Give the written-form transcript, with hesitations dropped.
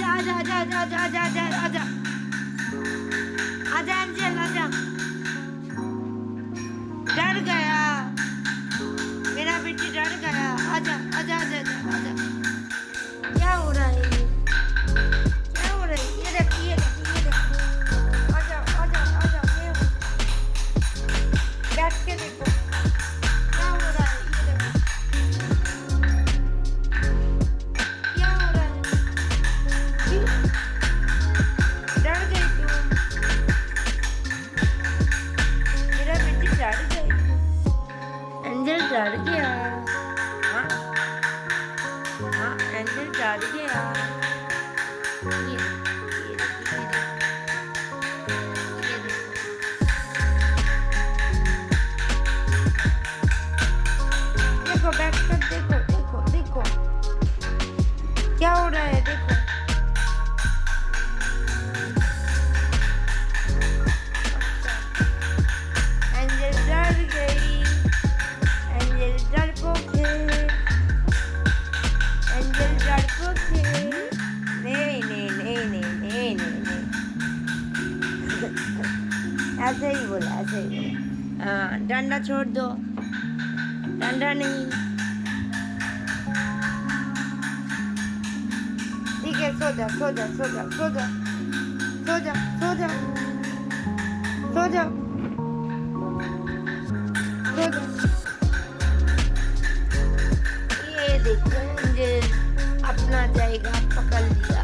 आजा आजा आजा आजा आजा आजा आजा आजा आजा एंजल आजा। डर गया मेरा बेटी, डर गया। आजा आजा आजा आजा आजा। क्या हो रहा है ये? क्या हो रहा है? ये देख ये देख ये देख। आजा आजा आजा। ये बैठ के देखो क्या हो रहा है। ये देखो क्या हो रहा है। क्यों? डर गई तुम? मेरा बेटी डर गई। एंजल डर गया। हाँ हाँ एंजल डर गया। ये देखो ये देखो। देखो बैठ कर देखो देखो देखो क्या हो रहा है। देखो एंजल डर गई। एंजल डरपोक है। एंजल डरपोक है। नहीं नहीं नहीं नहीं नहीं नहीं नहीं। ऐसे ही बोला ऐसे ही बोला। हाँ डंडा छोड़ दो। डंडा नहीं। ठीक है सो जा सो जा सो जा सो जा सो जा सो जा सो जा सो जा। ये देखो एंजल अपना जाएगा पकड़ लिया।